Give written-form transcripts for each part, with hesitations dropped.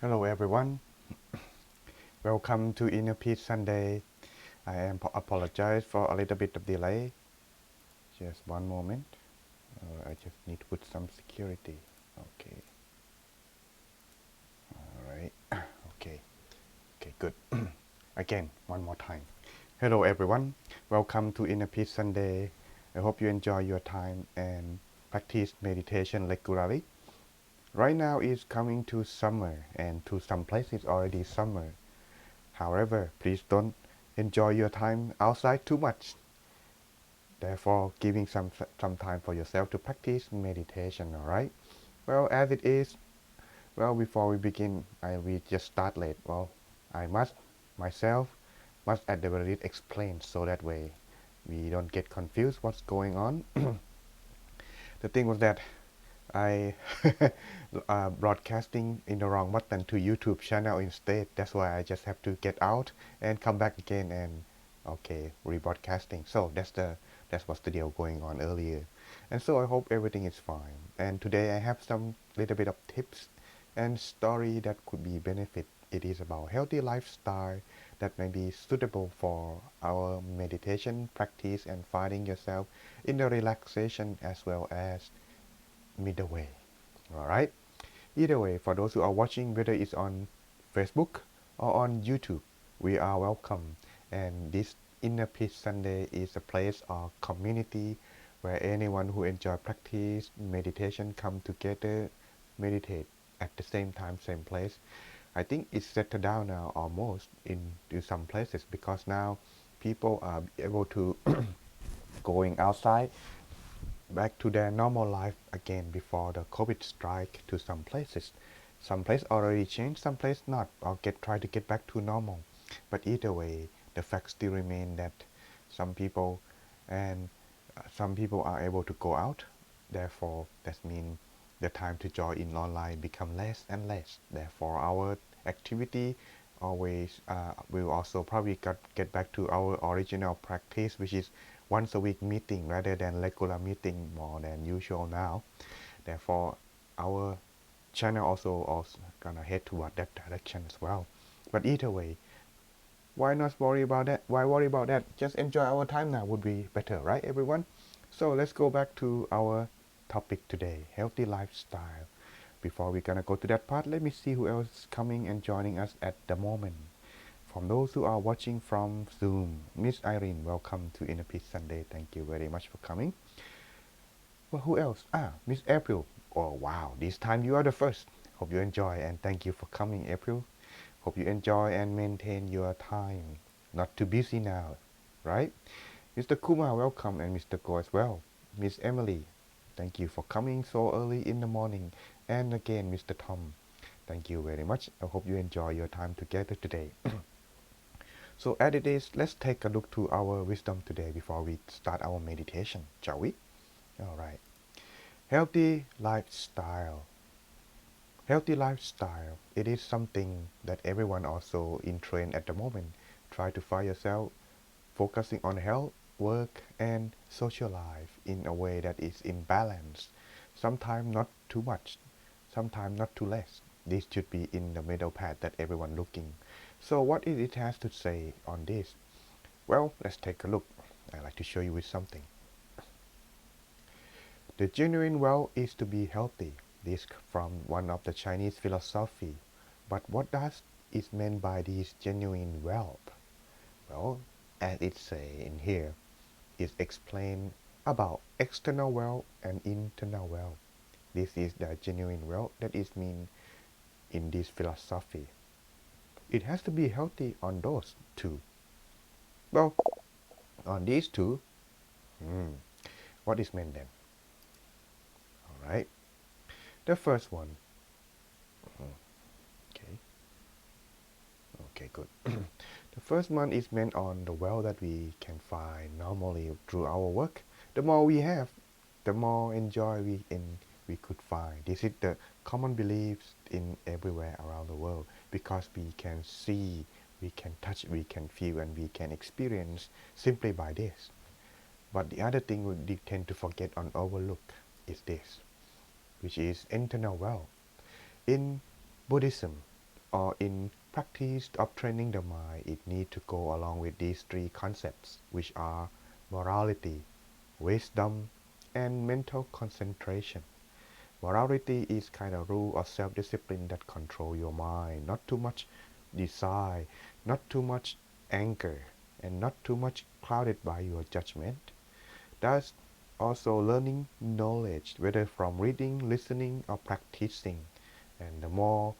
Hello everyone, welcome to Inner Peace Sunday. Apologize for a little bit of delay. Just one moment. I just need to put some security. Okay. All right. Okay. Okay. Good. Again, one more time. Hello everyone, welcome to Inner Peace Sunday. I hope you enjoy your time and practice meditation regularly. Right now is coming to summer, and to some places already summer. However, please don't enjoy your time outside too much. Therefore, giving some time for yourself to practice meditation, all right? Well, as it is, before we begin, we just start late. I myself, must at the very least explain so that way we don't get confused what's going on. The thing was that I broadcasting in the wrong button to YouTube channel instead. That's why I just have to get out and come back again and okay, rebroadcasting. So that's what's the deal going on earlier. And so I hope everything is fine. And today I have some little bit of tips and story that could be benefit. It is about healthy lifestyle that may be suitable for our meditation practice and finding yourself in the relaxation as well as middle way. All right. Either way, for those who are watching, whether it's on Facebook or on YouTube, we are welcome. And this Inner Peace Sunday is a place or community where anyone who enjoy practice meditation come together, meditate at the same time, same place. I think it's settled down now almost into some places because now people are able to going outside back to their normal life again before the COVID strike to some places. Some place already changed, some place not, or try to get back to normal. But either way, the fact still remain that some people and some people are able to go out. Therefore, that means the time to join in online become less and less. Therefore, our activity always will also probably get back to our original practice, which is once a week meeting rather than regular meeting more than usual now. Therefore, our channel also gonna head toward that direction as well. But either way, why not worry about that? Why worry about that? Just enjoy our time now would be better, right, everyone? So let's go back to our topic today, healthy lifestyle. Before we're gonna go to that part, let me see who else is coming and joining us at the moment. From those who are watching from Zoom, Miss Irene, welcome to Inner Peace Sunday. Thank you very much for coming. Well, who else? Miss April. Oh, wow, this time you are the first. Hope you enjoy and thank you for coming, April. Hope you enjoy and maintain your time. Not too busy now, right? Mr. Kumar, welcome, and Mr. Go as well. Miss Emily, thank you for coming so early in the morning. And again, Mr. Tom, thank you very much. I hope you enjoy your time together today. So as it is, let's take a look to our wisdom today before we start our meditation, shall we? All right. Healthy lifestyle. Healthy lifestyle. It is something that everyone also in trend at the moment. Try to find yourself focusing on health, work, and social life in a way that is in balance. Sometimes not too much, sometimes not too less. This should be in the middle path that everyone looking. So what it has to say on this? Well, let's take a look. I'd like to show you with something. The genuine well is to be healthy. This from one of the Chinese philosophy. But what does is meant by this genuine wealth? Well, as it say in here, is explained about external wealth and internal wealth. This is the genuine wealth that is mean in this philosophy. It has to be healthy on those two. Well, on these two, what is meant then? All right. The first one. Okay. Okay, good. The first one is meant on the wealth that we can find normally through our work. The more we have, the more enjoy we could find. This is the common beliefs in everywhere around the world because we can see, we can touch, we can feel, and we can experience simply by this. But the other thing we tend to forget and overlook is this, which is internal wealth. In Buddhism, or in practice of training the mind, it needs to go along with these three concepts, which are morality, wisdom, and mental concentration. Morality is kind of rule of self-discipline that control your mind, not too much desire, not too much anger, and not too much clouded by your judgment. Thus, also learning knowledge, whether from reading, listening, or practicing. And the more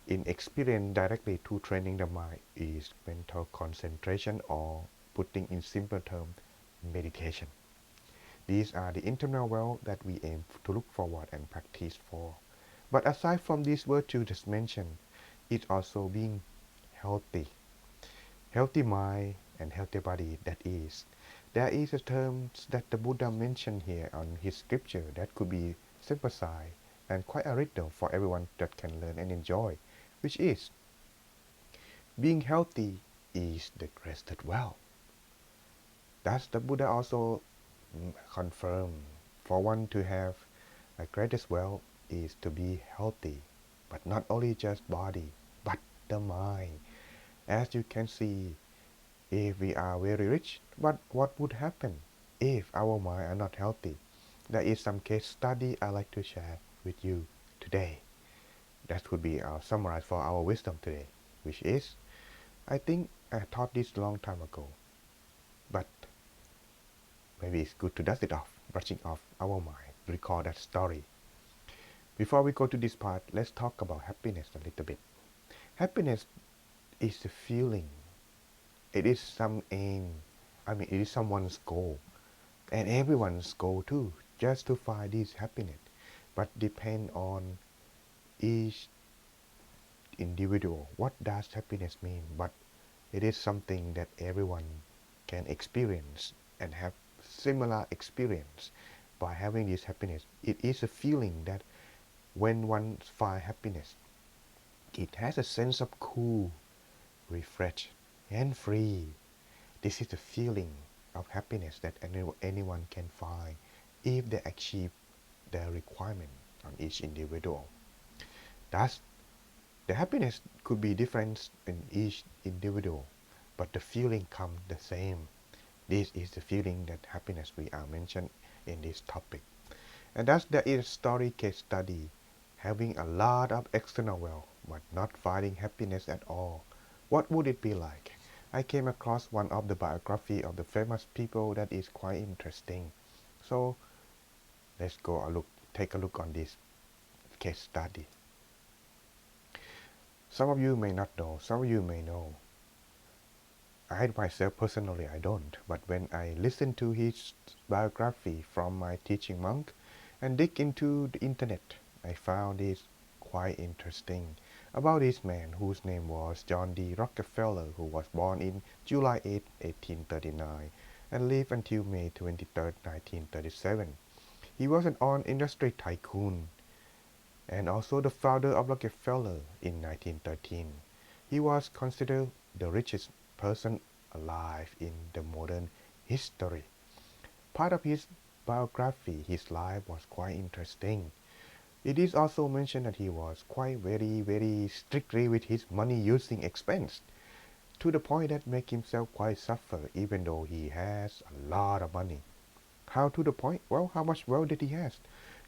in experience directly to training the mind is mental concentration, or putting in simple terms, meditation. These are the internal wealth that we aim to look forward and practice for. But aside from these virtues just mentioned, it's also being healthy. Healthy mind and healthy body, that is. There is a term that the Buddha mentioned here on his scripture that could be synthesized and quite a riddle for everyone that can learn and enjoy, which is being healthy is the greatest wealth. Thus the Buddha also confirmed for one to have a greatest wealth is to be healthy, but not only just body, but the mind. As you can see, if we are very rich, but what would happen if our mind are not healthy? There is some case study I like to share with you today. That could be our summarize for our wisdom today, which is, I think I taught this long time ago, but maybe it's good to dust it off, brushing off our mind, recall that story. Before we go to this part, let's talk about happiness a little bit. Happiness is a feeling. It is some aim. It is someone's goal, and everyone's goal too, just to find this happiness. But depend on each individual. What does happiness mean? But it is something that everyone can experience and have similar experience by having this happiness. It is a feeling that when one finds happiness, it has a sense of cool, refreshed, and free. This is the feeling of happiness that anyone can find if they achieve their requirement on each individual. Thus, the happiness could be different in each individual, but the feeling comes the same. This is the feeling that happiness we are mentioned in this topic. And thus there is a story case study having a lot of external wealth but not finding happiness at all. What would it be like? I came across one of the biography of the famous people that is quite interesting. So let's take a look on this case study. Some of you may not know, some of you may know. I myself personally I don't, but when I listen to his biography from my teaching monk and dig into the internet, I found this quite interesting about this man whose name was John D. Rockefeller, who was born in July 8, 1839 and lived until May 23, 1937. He was an oil industry tycoon and also the founder of Rockefeller in 1913. He was considered the richest person alive in the modern history. Part of his biography, his life was quite interesting. It is also mentioned that he was quite very strictly with his money using expense, to the point that make himself quite suffer even though he has a lot of money. How to the point? Well, how much wealth did he have?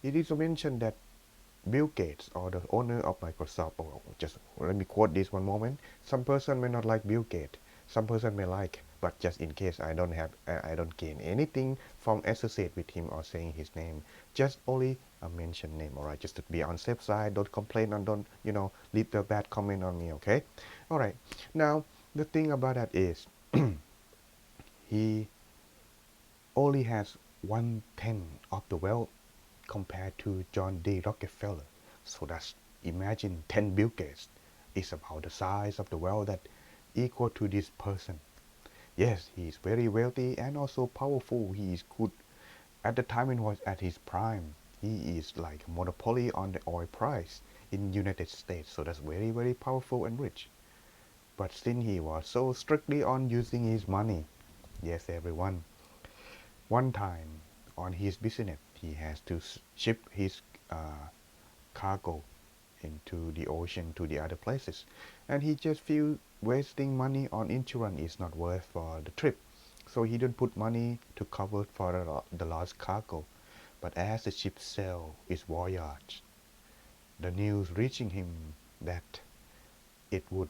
It is mentioned that Bill Gates, or the owner of Microsoft, or just let me quote this one moment. Some person may not like Bill Gates, some person may like, but just in case I don't gain anything from associate with him or saying his name, just only a mention name, alright, just to be on safe side, don't complain and don't, leave the bad comment on me, okay? Alright, now, the thing about that is, he only has 1/10 of the wealth compared to John D. Rockefeller. So that's, imagine 10 Bill Gates is about the size of the wealth that equal to this person. Yes, he is very wealthy and also powerful. He is good. At the time it was at his prime. He is like a monopoly on the oil price in United States. So that's very powerful and rich. But since he was so strictly on using his money, yes everyone, one time on his business he has to ship his cargo into the ocean to the other places. And he just feel wasting money on insurance is not worth for the trip. So he didn't put money to cover for the lost cargo. But as the ship sailed its voyage, the news reaching him that it would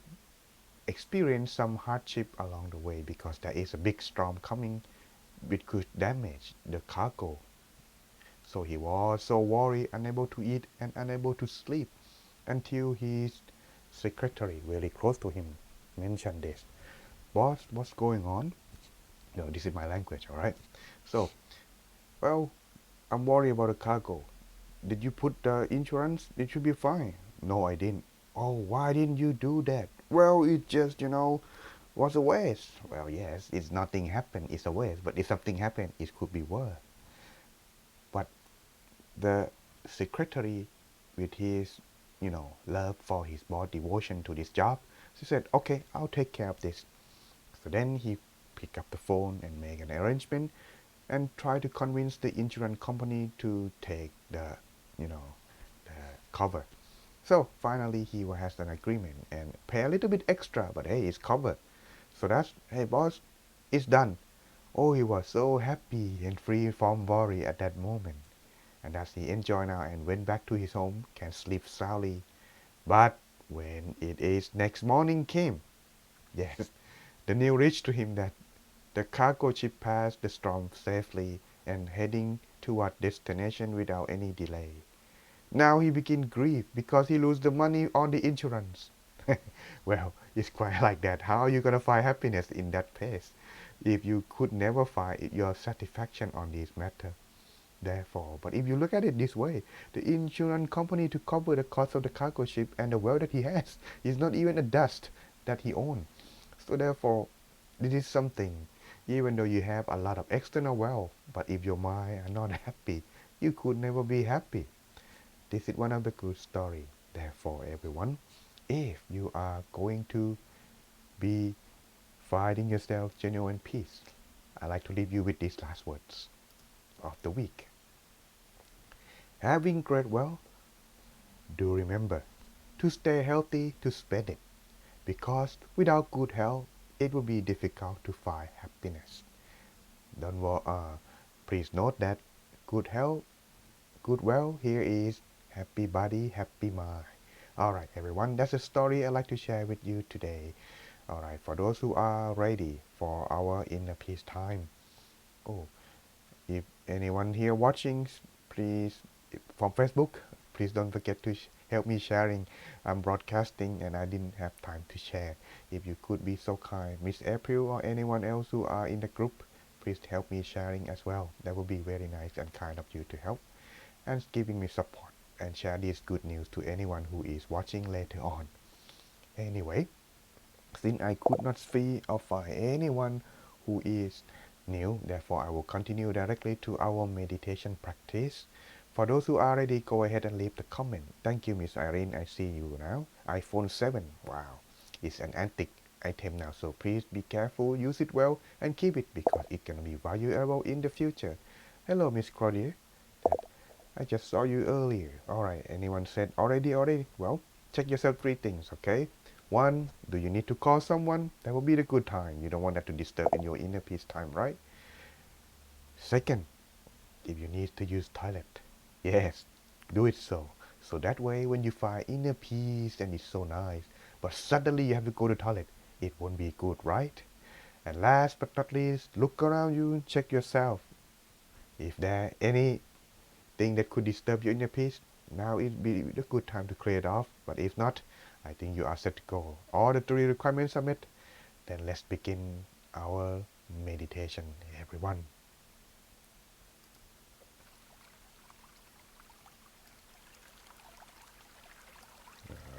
experience some hardship along the way because there is a big storm coming which could damage the cargo. So he was so worried, unable to eat and unable to sleep until his secretary, very close to him, mentioned this. Boss, what's going on? No, this is my language, alright? So, well, I'm worried about the cargo. Did you put the insurance? It should be fine. No, I didn't. Oh, why didn't you do that? Well, it just, was a waste. Well, yes, it's nothing happened, it's a waste. But if something happened, it could be worse. But the secretary, with his, love for his boss, devotion to this job, she said, okay, I'll take care of this. So then he picked up the phone and make an arrangement and try to convince the insurance company to take the cover. So finally he has an agreement and pay a little bit extra, but hey, it's covered. So that's, hey boss, it's done. Oh, he was so happy and free from worry at that moment. And as he enjoyed now and went back to his home, can sleep soundly. But when it is next morning came, yes, the news reached to him that the cargo ship passed the storm safely and heading toward destination without any delay. Now he begin grief because he lose the money on the insurance. Well, it's quite like that. How are you gonna find happiness in that pace if you could never find your satisfaction on this matter? Therefore, but if you look at it this way, the insurance company to cover the cost of the cargo ship and the wealth that he has is not even a dust that he owns. So therefore, this is something, even though you have a lot of external wealth, but if your mind are not happy, you could never be happy. This is one of the good story. Therefore, everyone, if you are going to be finding yourself genuine peace, I like to leave you with these last words of the week. Having great wealth, do remember to stay healthy to spend it, because without good health, it will be difficult to find happiness. Don't worry, please note that good health, good wealth here is happy body, happy mind. Alright everyone, that's a story I'd like to share with you today. Alright, for those who are ready for our inner peace time. Oh, if anyone here watching, please, from Facebook, please don't forget to help me sharing. I'm broadcasting and I didn't have time to share. If you could be so kind, Miss April or anyone else who are in the group, please help me sharing as well. That would be very nice and kind of you to help and giving me support and share this good news to anyone who is watching later on. Anyway, since I could not see or find anyone who is new, therefore I will continue directly to our meditation practice. For those who are ready, go ahead and leave the comment. Thank you, Miss Irene. I see you now. iPhone 7. Wow. It's an antique item now, so please be careful, use it well, and keep it because it can be valuable in the future. Hello, Miss Claudia. I just saw you earlier. Alright, anyone said already? Well, check yourself 3 things, okay? 1, do you need to call someone? That will be the good time. You don't want that to disturb in your inner peace time, right? 2nd, if you need to use toilet, yes, do it so. So that way when you find inner peace and it's so nice, but suddenly you have to go to toilet, it won't be good, right? And last but not least, look around you and check yourself. If there any thing that could disturb your inner peace, now it'd be a good time to clear it off. But if not, I think you are set to go. All the 3 requirements are met. Then let's begin our meditation, everyone.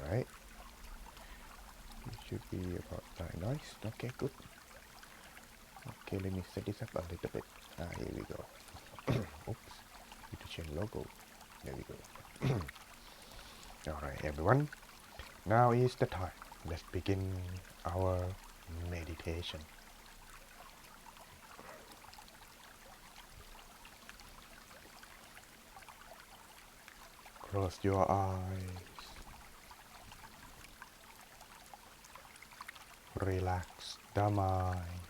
Alright. It should be about that. Nice. Okay, good. Okay, let me set this up a little bit. Here we go. Oops. Need to change logo. There we go. Alright, everyone. Now is the time. Let's begin our meditation. Close your eyes Relax the mind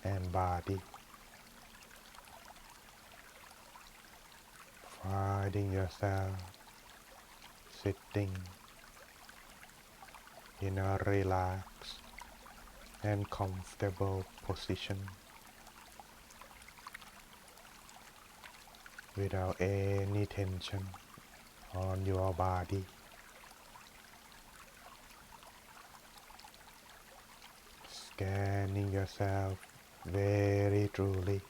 and body, finding yourself sitting in a relaxed and comfortable position without any tension on your body. Scanning yourself very truly.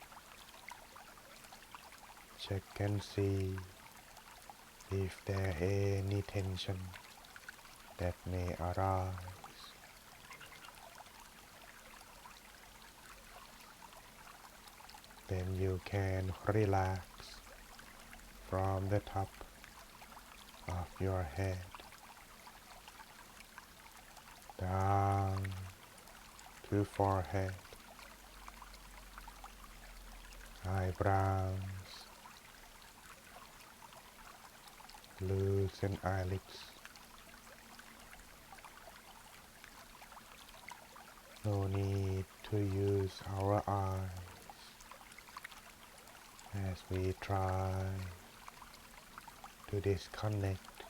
Check and see if there any tension that may arise. Then you can relax from the top of your head down to forehead, eyebrows, loosen eyelids. No need to use our eyes as we try to disconnect.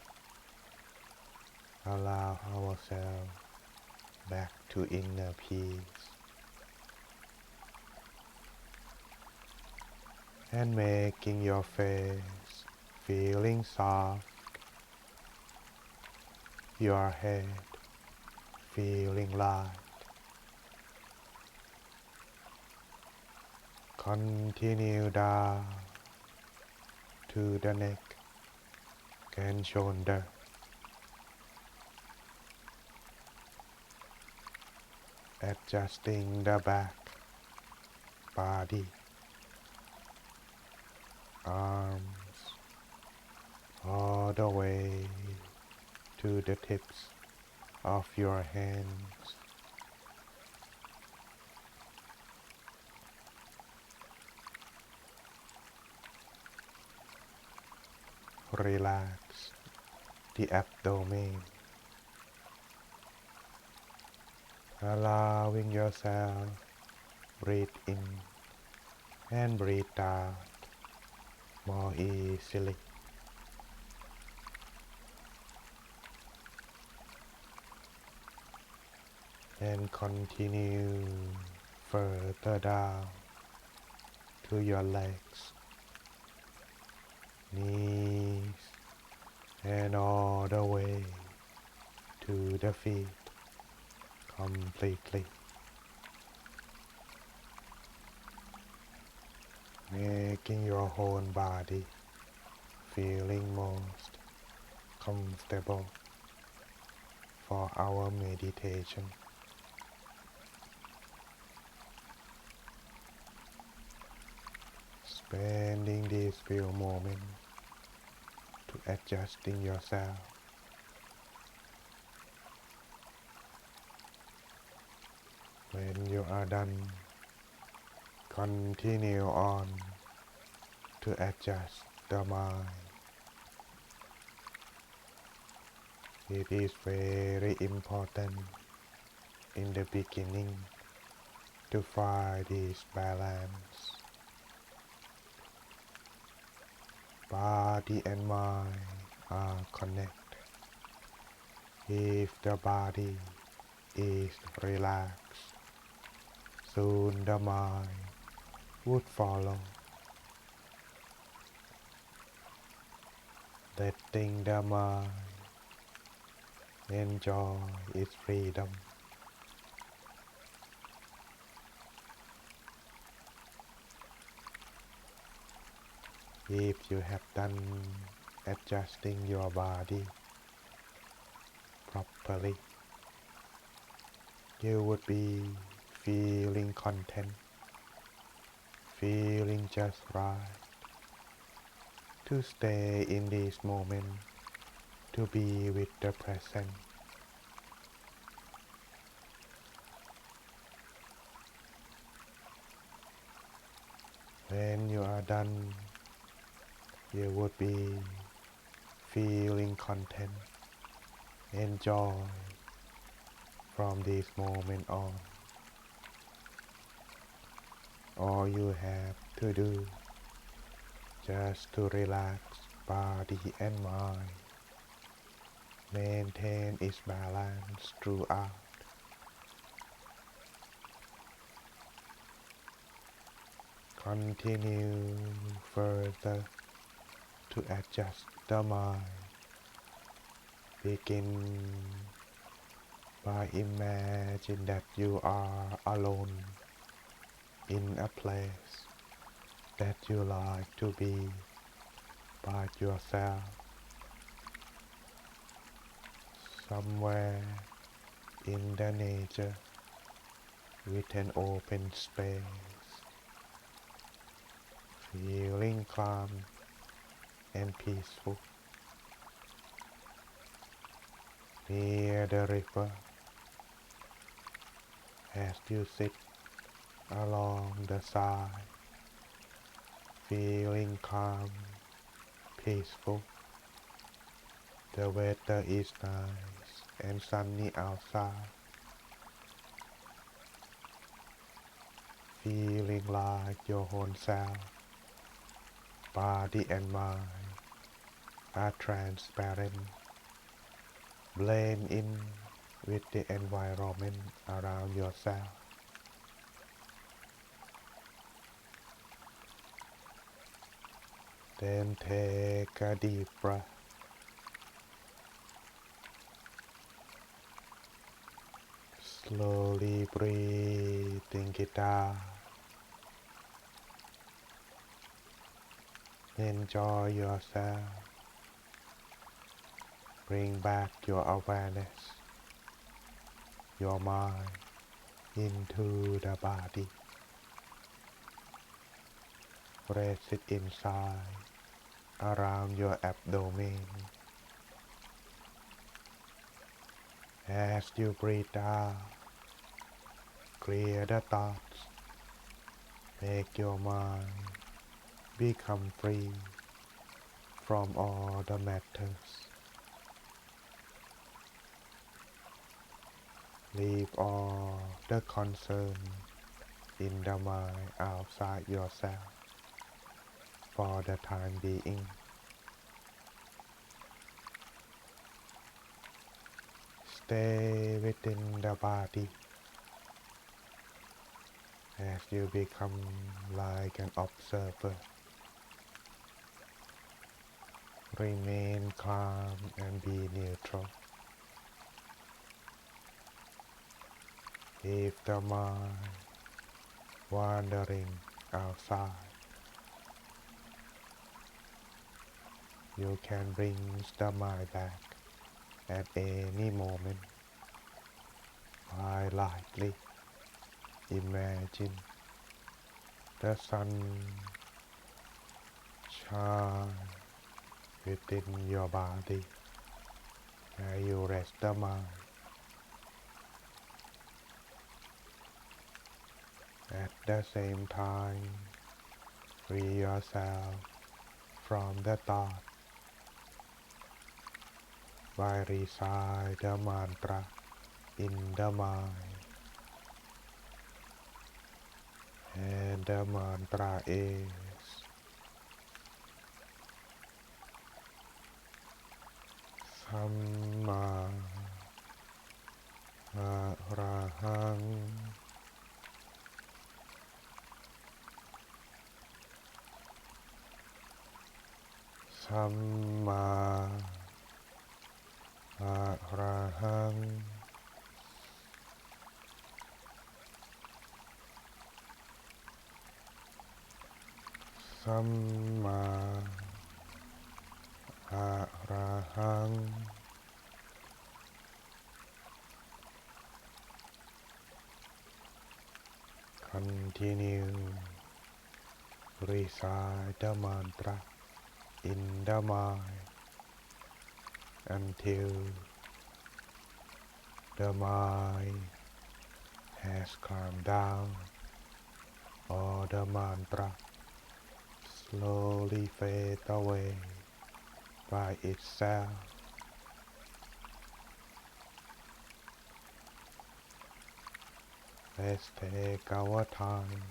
Allow ourselves back to inner peace and making your face feeling soft, your head feeling light. Continue down to the neck and shoulder. Adjusting the back, body, arms, all the way to the tips of your hands. Relax the abdomen, allowing yourself breathe in and breathe out more easily. And continue further down to your legs, knees, and all the way to the feet completely. Making your whole body feeling most comfortable for our meditation. Spending these few moments to adjusting yourself. When you are done, continue on to adjust the mind. It is very important in the beginning to find this balance. Body and mind are connected. If the body is relaxed, soon the mind would follow. Letting the mind enjoy its freedom. If you have done adjusting your body properly, you would be feeling content, feeling just right to stay in this moment, to be with the present. When you are done, you would be feeling content, enjoy, From this moment on, all you have to do just to relax body and mind, maintain its balance throughout. Continue further to adjust the mind. Begin by imagine that you are alone in a place that you like to be by yourself, somewhere in the nature with an open space, feeling calm and peaceful near the river as you sit along the side, feeling calm, peaceful. The weather is nice and sunny outside, feeling like your whole self, body and mind are transparent, blend in with the environment around yourself. Then take a deep breath. Slowly breathing it out. Enjoy yourself. Bring back your awareness, your mind into the body. Press it inside, around your abdomen. As you breathe out, clear the thoughts. Make your mind become free from all the matters. Leave all the concern in the mind outside yourself for the time being. Stay within the body as you become like an observer. Remain calm and be neutral. If the mind wandering outside, you can bring the mind back at any moment by lightly imagine the sun shine within your body where you rest the mind. At the same time, free yourself from the thought by recite the mantra in the mind. And the mantra is Samma Arahang Samma Arahang Samma Arahang. Continue recite the mantra in the mind until the mind has calmed down or the mantra slowly fades away by itself. Let's take our time,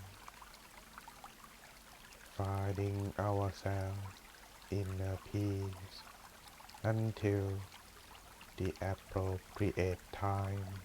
finding ourselves inner peace until the appropriate time.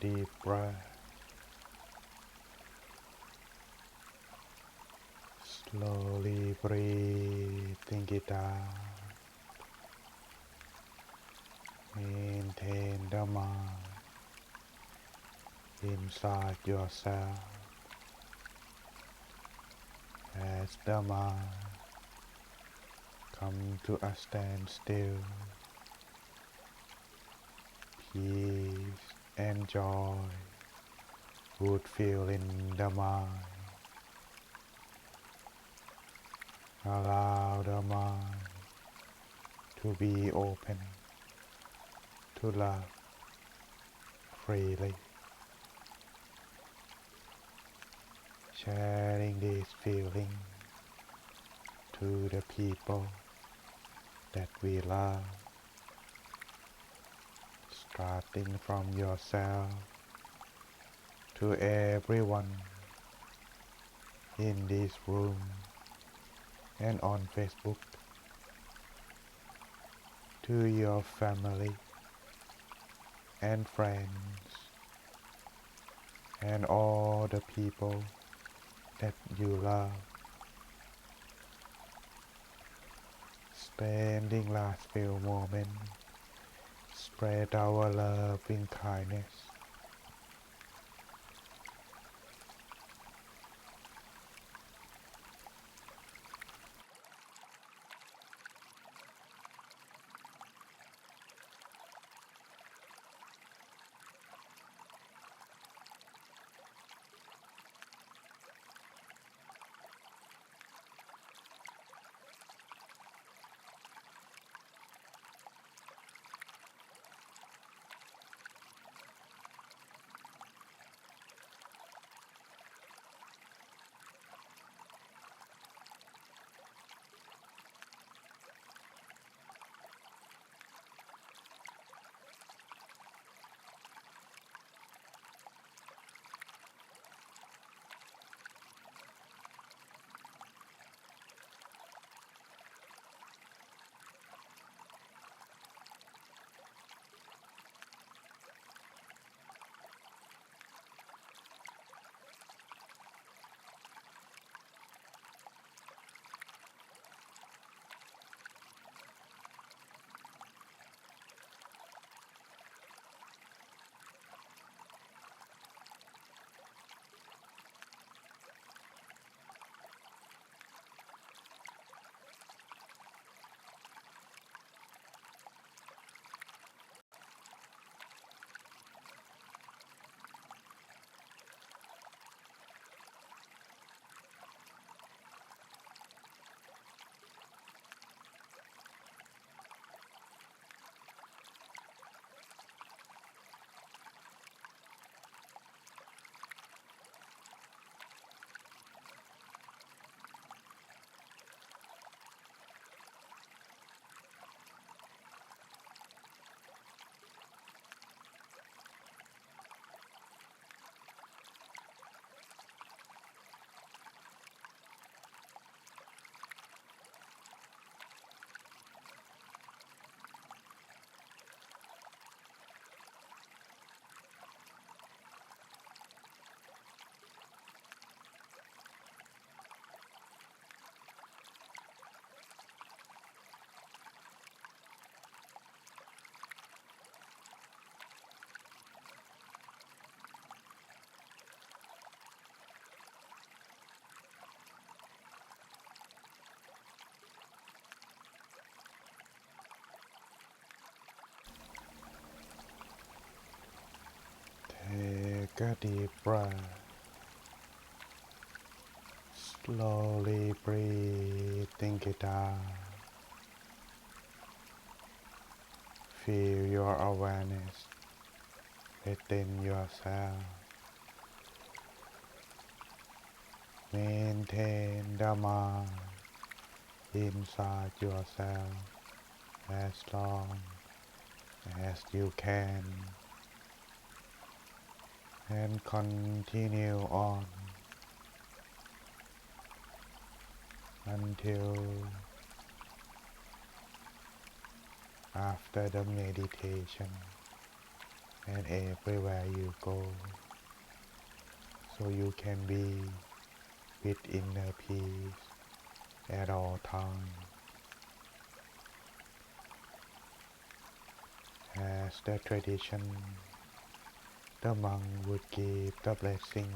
deep breath. Slowly breathing it out. Maintain the mind inside yourself as the mind come to a standstill. Peace and joy would fill in the mind. Allow the mind to be open to love freely, sharing this feeling to the people that we love, starting from yourself to everyone in this room and on Facebook, to your family and friends and all the people that you love. Spending last few moments, spread our loving kindness. Take a deep breath. Slowly breathing it out. Feel your awareness within yourself. Maintain the mind inside yourself as long as you can and continue on until after the meditation and everywhere you go, so you can be with inner peace at all times. As the tradition, the monk would give the blessing,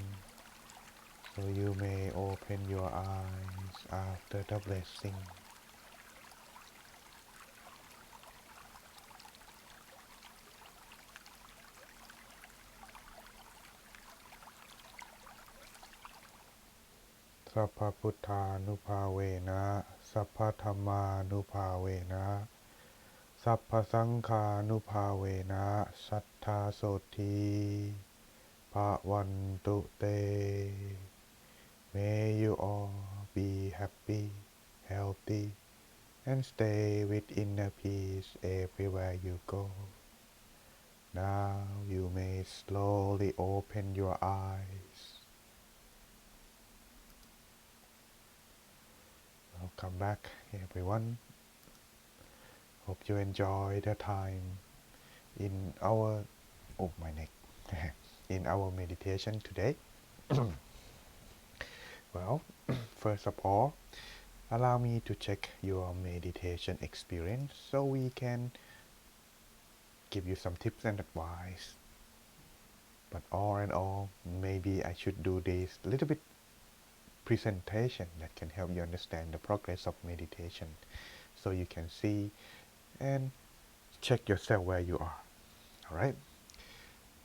so you may open your eyes after the blessing. Sappha Putthanuภาเวนะ Sappha Dhammanuภาเวนะ Sappha Saṅฆානුภาเวนะ Sattha Sothi Bhavantu Te. May you all be happy, healthy, and stay with inner peace everywhere you go. Now you may slowly open your eyes. Welcome back, everyone. Hope you enjoy the time in our my neck in our meditation today. Well, first of all, allow me to check your meditation experience so we can give you some tips and advice. But all in all, maybe I should do this little bit presentation that can help you understand the progress of meditation, so you can see and check yourself where you are. Alright?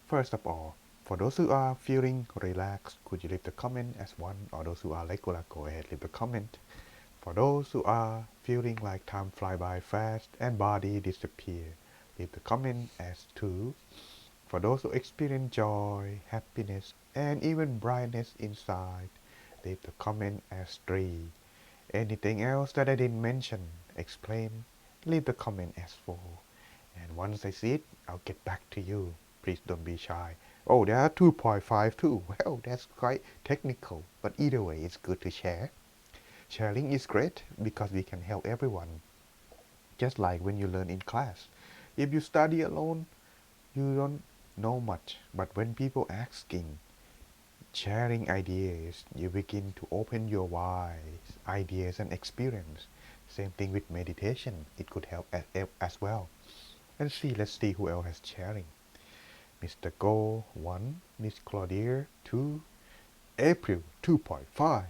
First of all, for those who are feeling relaxed, could you leave the comment as one? Or those who are regular, go ahead, leave the comment. For those who are feeling like time fly by fast and body disappear, leave the comment as 2. For those who experience joy, happiness, and even brightness inside, leave the comment as 3. Anything else that I didn't mention, explain, leave the comment as 4. And once I see it, I'll get back to you. Please don't be shy. Oh, there are 2.5 too. Well, that's quite technical. But either way, it's good to share. Sharing is great because we can help everyone. Just like when you learn in class. If you study alone, you don't know much. But when people asking, sharing ideas, you begin to open your eyes, ideas and experience. Same thing with meditation. It could help as well. And let's see who else has sharing. Mr. Go 1, Miss Claudia 2, April 2.5,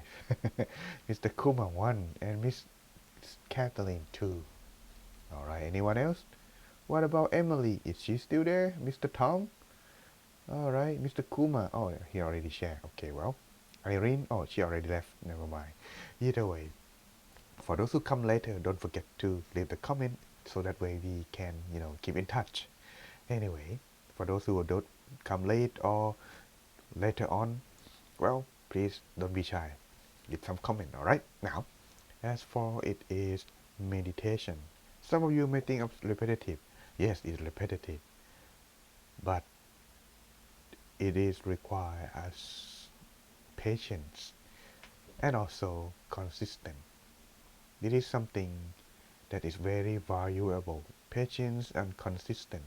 Mr. Kuma 1, and Miss Kathleen 2. Alright, anyone else? What about Emily? Is she still there? Mr. Tom? Alright, Mr. Kuma. Oh, he already shared. Okay, well. Irene? Oh, she already left. Never mind. Either way, for those who come later, don't forget to leave the comment so that way we can, keep in touch. Anyway, for those who don't come late or later on, well, please don't be shy. Leave some comment, alright? Now, as for it is meditation. Some of you may think of repetitive. Yes, it's repetitive. But it is require as patience and also consistent. It is something that is very valuable. Patience and consistent.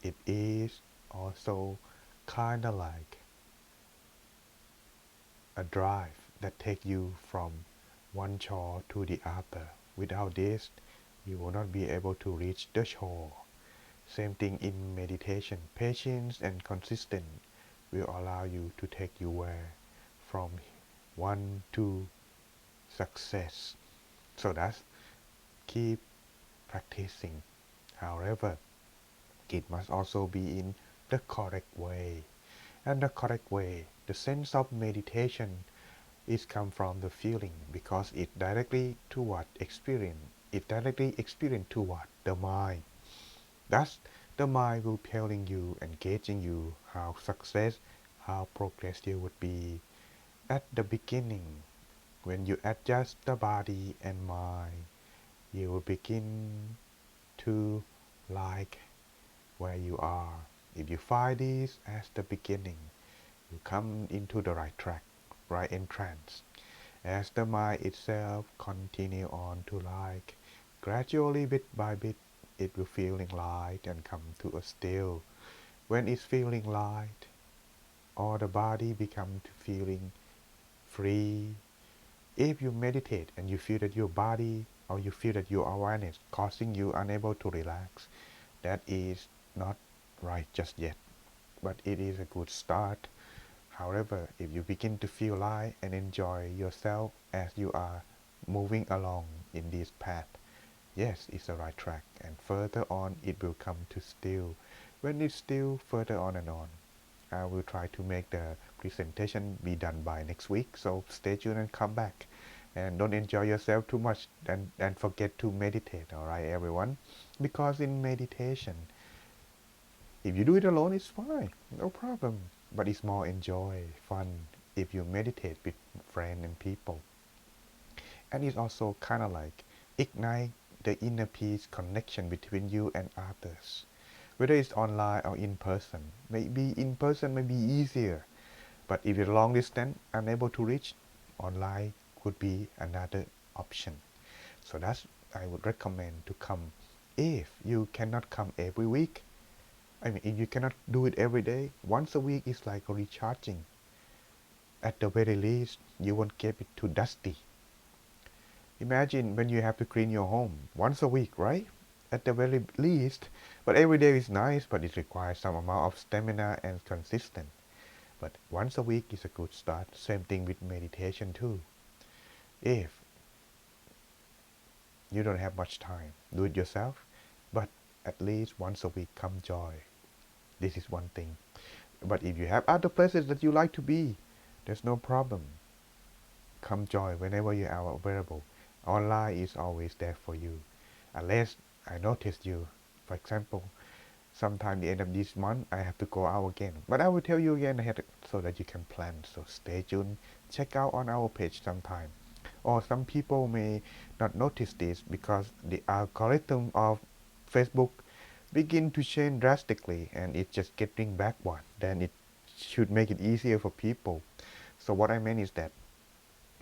It is also kind of like a drive that takes you from one shore to the other. Without this, you will not be able to reach the shore. Same thing in meditation. Patience and consistent will allow you to take you where from one to success. So that's keep practicing. However, it must also be in the correct way. And the correct way, the sense of meditation is come from the feeling, because it directly to what experience. It directly experience to what? The mind. Thus, the mind will telling you, engaging you how success, how progress you would be. At the beginning, when you adjust the body and mind, you will begin to like where you are. If you find this as the beginning, you come into the right track, right entrance. As the mind itself continue on to like, gradually bit by bit, it will feeling light and come to a still. When it's feeling light, or the body becomes feeling free. If you meditate and you feel that your body or you feel that your awareness causing you unable to relax, that is not right just yet, but it is a good start. However, if you begin to feel light and enjoy yourself as you are moving along in this path, yes, it's the right track, and further on it will come to still. When it's still, further on and on. I will try to make the presentation be done by next week, so stay tuned and come back. And don't enjoy yourself too much and forget to meditate, alright everyone? Because in meditation, if you do it alone, it's fine, no problem. But it's more enjoy, fun if you meditate with friends and people. And it's also kind of like ignite the inner peace connection between you and others. Whether it's online or in person. Maybe in person may be easier. But if you're long distance, unable to reach, online could be another option. So that's I would recommend to come. If you cannot come every week, I mean if you cannot do it every day, once a week is like recharging. At the very least, you won't get it too dusty. Imagine when you have to clean your home once a week, right? At the very least, but every day is nice, but it requires some amount of stamina and consistent. But once a week is a good start. Same thing with meditation too. If you don't have much time, do it yourself, but at least once a week come joy. This is one thing. But if you have other places that you like to be, there's no problem. Come join whenever you are available. Online is always there for you. Unless I notice you. For example, sometime the end of this month I have to go out again. But I will tell you again ahead so that you can plan. So stay tuned. Check out on our page sometime. Or some people may not notice this because the algorithm of Facebook begin to change drastically and it's just getting backward. Then it should make it easier for people. So what I meant is that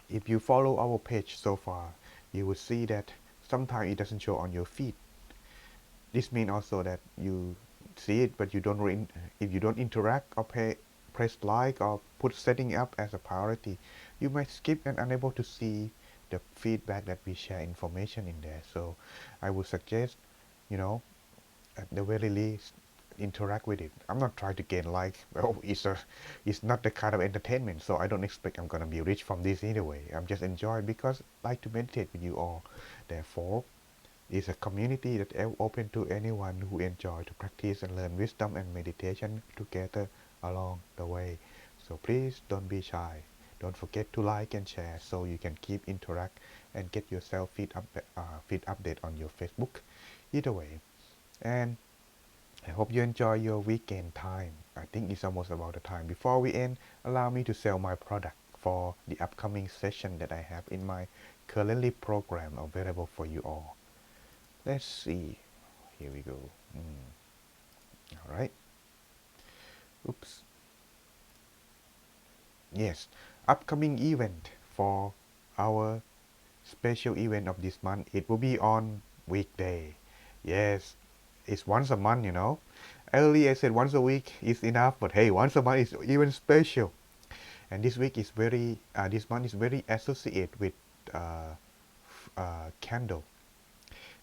if you follow our page so far, you will see that sometimes it doesn't show on your feed. This means also that you see it, but you don't if you don't interact or press like or put setting up as a priority, you might skip and unable to see the feedback that we share information in there. So I would suggest, you know, at the very least, interact with it. I'm not trying to gain likes. Well, it's not the kind of entertainment, so I don't expect I'm gonna be rich from this anyway. I'm just enjoying because I like to meditate with you all. Therefore, it's a community that is open to anyone who enjoy to practice and learn wisdom and meditation together along the way. So please don't be shy. Don't forget to like and share so you can keep interact and get yourself feed update on your Facebook. Either way, and I hope you enjoy your weekend time. I think it's almost about the time. Before we end, allow me to sell my product for the upcoming session that I have in my currently program available for you all. Let's see. Here we go. All right. Oops. Yes. Upcoming event for our special event of this month. It will be on weekday. Yes. It's once a month, you know. Earlier I said once a week is enough, but hey, once a month is even special. And this week is this month is very associated with candle,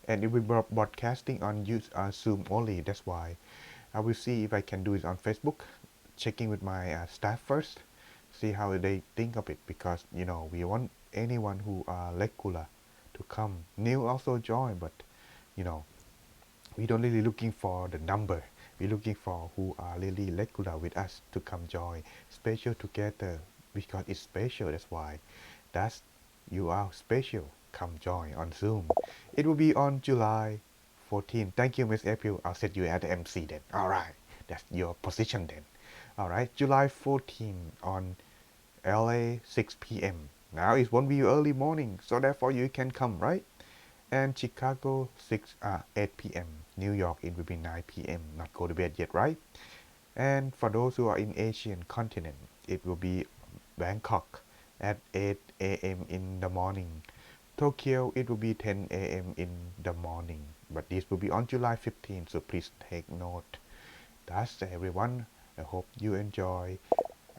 and it will be broadcasting on Zoom only. That's why I will see if I can do it on Facebook, checking with my staff first, see how they think of it, because we want anyone who are regular to come. New also join, but you know we don't really looking for the number. We're looking for who are really regular with us to come join. Special together because it's special. That's why. That's you are special. Come join on Zoom. It will be on July 14. Thank you, Miss April. I'll set you at the MC then. All right. That's your position then. All right. July 14 on LA 6 p.m. Now it won't be early morning, so therefore you can come, right? And Chicago 8 p.m. New York it will be 9 p.m. Not go to bed yet, right? And for those who are in Asian continent, it will be Bangkok at 8 a.m. in the morning. Tokyo it will be 10 a.m. in the morning. But this will be on July 15, so please take note. That's everyone. I hope you enjoy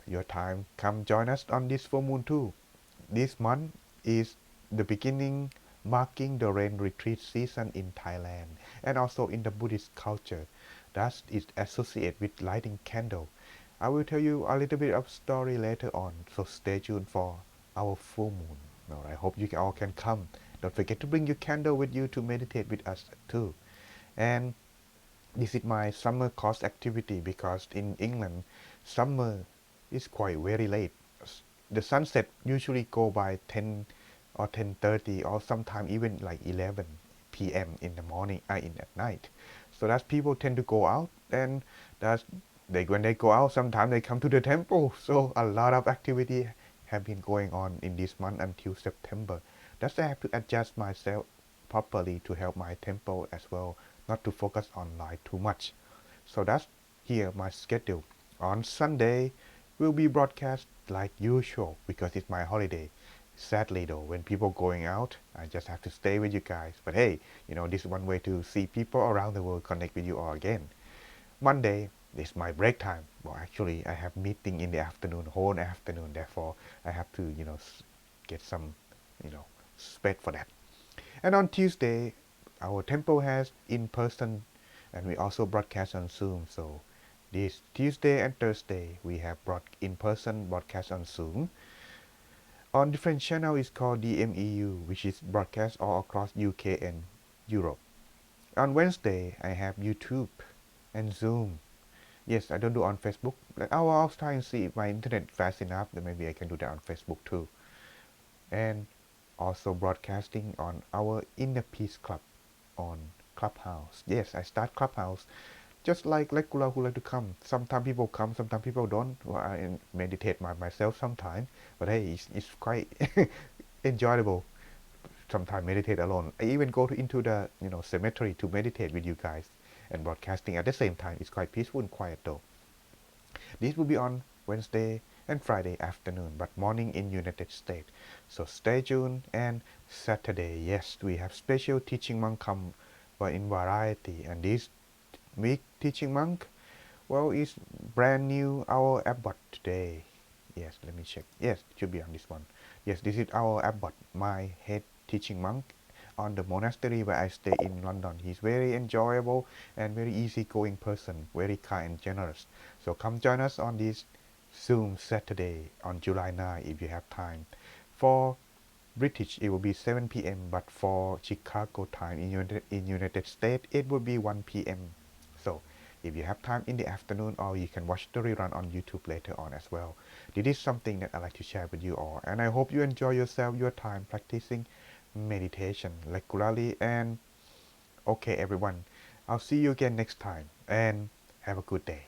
your time. Come join us on this full moon too. This month is the beginning marking the rain retreat season in Thailand and also in the Buddhist culture. That is associated with lighting candle. I will tell you a little bit of story later on, so stay tuned for our full moon. Well, I hope you all can come. Don't forget to bring your candle with you to meditate with us too. And this is my summer course activity because in England, summer is quite very late. The sunset usually go by 10 or 10:30 or sometimes even like 11 p.m. in the morning, in at night. So that's people tend to go out and that's when they go out, sometimes they come to the temple. So a lot of activity have been going on in this month until September. That's why I have to adjust myself properly to help my temple as well, not to focus online too much. So that's here my schedule. On Sunday will be broadcast like usual because it's my holiday. Sadly though, when people going out, I just have to stay with you guys. But hey, this is one way to see people around the world, connect with you all again. Monday is my break time. Well, actually, I have meeting in the afternoon, whole afternoon. Therefore, I have to, get some, you know, space for that. And on Tuesday, our temple has in person, and we also broadcast on Zoom. So this Tuesday and Thursday, we have brought in person broadcast on Zoom. On different channel is called DMEU, which is broadcast all across UK and Europe. On Wednesday, I have YouTube and Zoom. Yes, I don't do on Facebook. I'll try and see if my internet fast enough. Then maybe I can do that on Facebook too. And also broadcasting on our Inner Peace Club on Clubhouse. Yes, I start Clubhouse just like regular who like to come. Sometimes people come, sometimes people don't. Well, I meditate myself sometimes. But hey, it's quite enjoyable. Sometimes meditate alone. I even go into the cemetery to meditate with you guys and broadcasting at the same time. It's quite peaceful and quiet though. This will be on Wednesday and Friday afternoon, but morning in United States. So stay tuned. And Saturday, yes, we have special teaching monk come in variety. And this week teaching monk, well, is brand new our abbot today. Yes, let me check. Yes, it should be on this one. Yes, this is our abbot, my head teaching monk on the monastery where I stay in London. He's very enjoyable and very easygoing person, very kind and generous. So come join us on this Zoom Saturday on July 9 if you have time. For British, it will be 7 p.m., but for Chicago time in United States, it will be 1 p.m. So if you have time in the afternoon, or you can watch the rerun on YouTube later on as well. This is something that I like to share with you all, and I hope you enjoy yourself, your time practicing meditation regularly. And okay, everyone, I'll see you again next time, and have a good day.